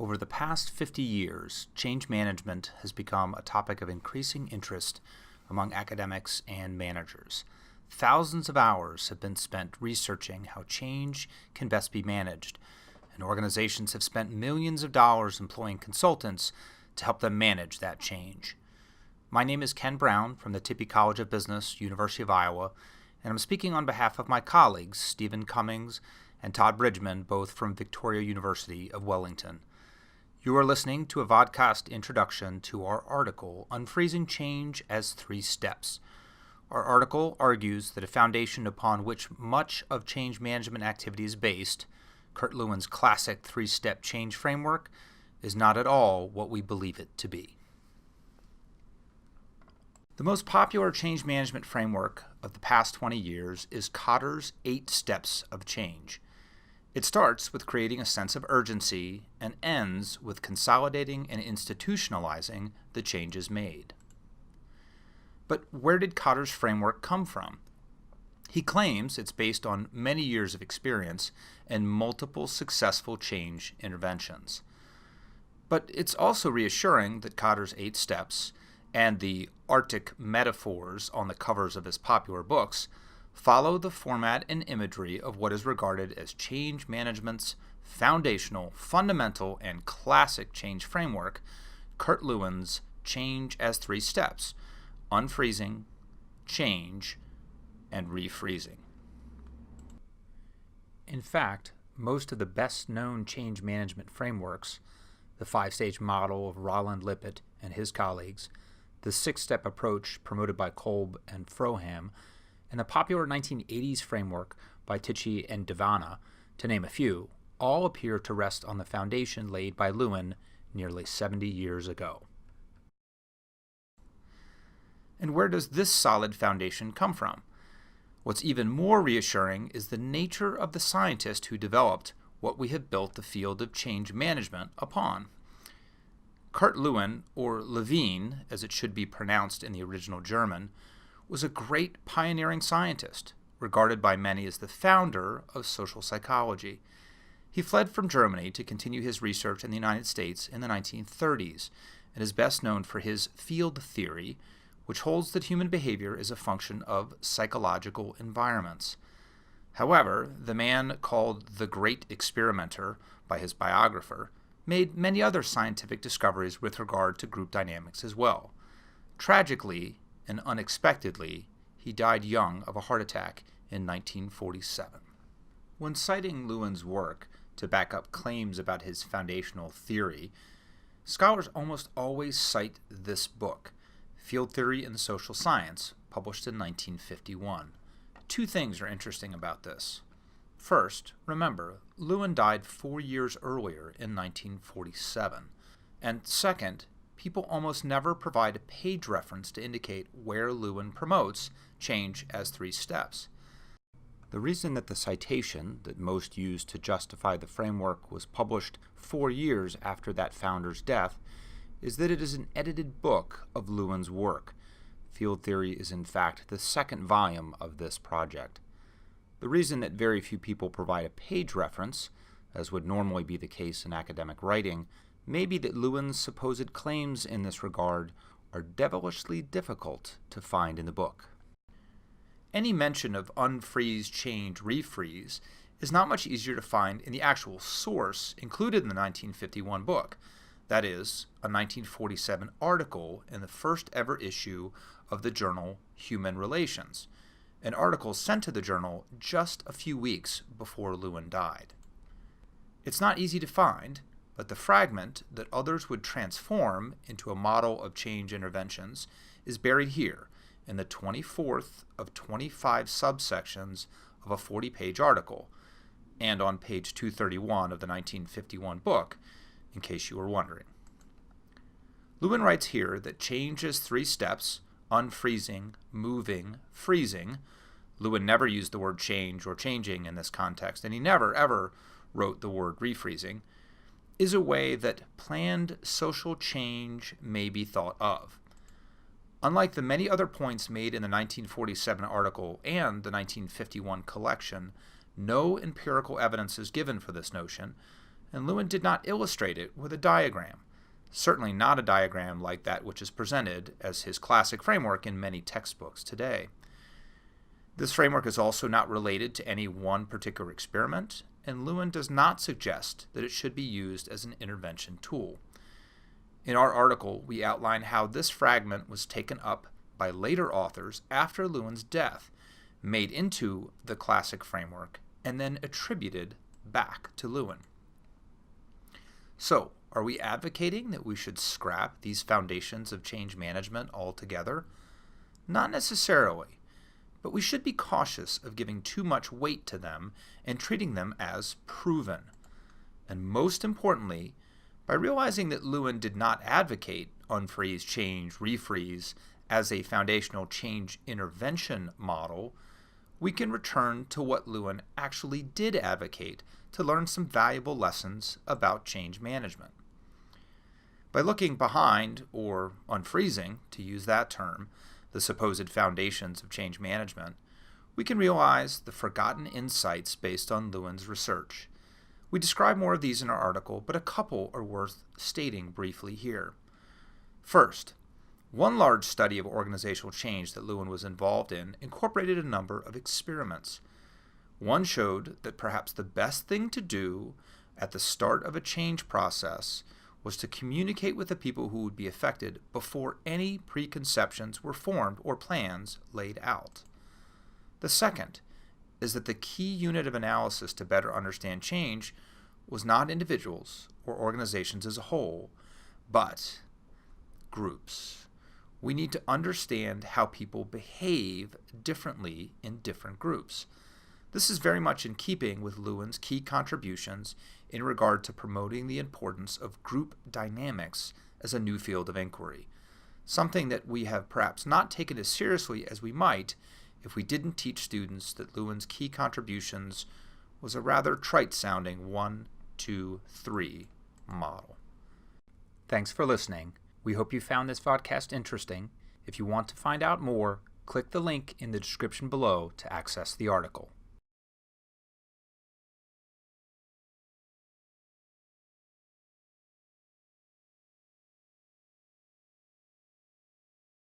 Over the past 50 years, change management has become a topic of increasing interest among academics and managers. Thousands of hours have been spent researching how change can best be managed, and organizations have spent millions of dollars employing consultants to help them manage that change. My name is Ken Brown from the Tippie College of Business, University of Iowa, and I'm speaking on behalf of my colleagues, Stephen Cummings and Todd Bridgman, both from Victoria University of Wellington. You are listening to a vodcast introduction to our article, Unfreezing Change as 3 Steps. Our article argues that a foundation upon which much of change management activity is based, Kurt Lewin's classic 3-step change framework, is not at all what we believe it to be. The most popular change management framework of the past 20 years is Kotter's 8 Steps of Change. It starts with creating a sense of urgency and ends with consolidating and institutionalizing the changes made. But where did Kotter's framework come from? He claims it's based on many years of experience and multiple successful change interventions. But it's also reassuring that Kotter's 8 steps and the Arctic metaphors on the covers of his popular books follow the format and imagery of what is regarded as change management's foundational, fundamental, and classic change framework, Kurt Lewin's Change as 3 Steps: Unfreezing, Change, and Refreezing. In fact, most of the best-known change management frameworks, the 5-stage model of Roland Lippitt and his colleagues, the 6-step approach promoted by Kolb and Froham, and the popular 1980s framework by Tichy and Devana, to name a few, all appear to rest on the foundation laid by Lewin nearly 70 years ago. And where does this solid foundation come from? What's even more reassuring is the nature of the scientist who developed what we have built the field of change management upon. Kurt Lewin, or Levine, as it should be pronounced in the original German, was a great pioneering scientist, regarded by many as the founder of social psychology. He fled from Germany to continue his research in the United States in the 1930s, and is best known for his field theory, which holds that human behavior is a function of psychological environments. However, the man called the Great Experimenter by his biographer made many other scientific discoveries with regard to group dynamics as well. Tragically and unexpectedly, he died young of a heart attack in 1947. When citing Lewin's work to back up claims about his foundational theory, scholars almost always cite this book, Field Theory in Social Science, published in 1951. 2 things are interesting about this. First, remember, Lewin died 4 years earlier in 1947. And second, people almost never provide a page reference to indicate where Lewin promotes change as 3 steps. The reason that the citation that most use to justify the framework was published 4 years after that founder's death is that it is an edited book of Lewin's work. Field Theory is in fact the 2nd volume of this project. The reason that very few people provide a page reference, as would normally be the case in academic writing, may be that Lewin's supposed claims in this regard are devilishly difficult to find in the book. Any mention of unfreeze, change, refreeze is not much easier to find in the actual source included in the 1951 book, that is, a 1947 article in the first ever issue of the journal Human Relations, an article sent to the journal just a few weeks before Lewin died. It's not easy to find, but the fragment that others would transform into a model of change interventions is buried here in the 24th of 25 subsections of a 40-page article, and on page 231 of the 1951 book, in case you were wondering. Lewin writes here that change is 3 steps: unfreezing, moving, freezing. Lewin never used the word change or changing in this context, and he never, ever wrote the word refreezing, is a way that planned social change may be thought of. Unlike the many other points made in the 1947 article and the 1951 collection, no empirical evidence is given for this notion, and Lewin did not illustrate it with a diagram, certainly not a diagram like that which is presented as his classic framework in many textbooks today. This framework is also not related to any one particular experiment, and Lewin does not suggest that it should be used as an intervention tool. In our article, we outline how this fragment was taken up by later authors after Lewin's death, made into the classic framework, and then attributed back to Lewin. So, are we advocating that we should scrap these foundations of change management altogether? Not necessarily, but we should be cautious of giving too much weight to them and treating them as proven. And most importantly, by realizing that Lewin did not advocate unfreeze, change, refreeze as a foundational change intervention model, we can return to what Lewin actually did advocate to learn some valuable lessons about change management. By looking behind, or unfreezing, to use that term, the supposed foundations of change management, we can realize the forgotten insights based on Lewin's research. We describe more of these in our article, but a couple are worth stating briefly here. First, one large study of organizational change that Lewin was involved in incorporated a number of experiments. One showed that perhaps the best thing to do at the start of a change process was to communicate with the people who would be affected before any preconceptions were formed or plans laid out. The second is that the key unit of analysis to better understand change was not individuals or organizations as a whole, but groups. We need to understand how people behave differently in different groups. This is very much in keeping with Lewin's key contributions in regard to promoting the importance of group dynamics as a new field of inquiry, something that we have perhaps not taken as seriously as we might if we didn't teach students that Lewin's key contributions was a rather trite-sounding 1, 2, 3 model. Thanks for listening. We hope you found this podcast interesting. If you want to find out more, click the link in the description below to access the article.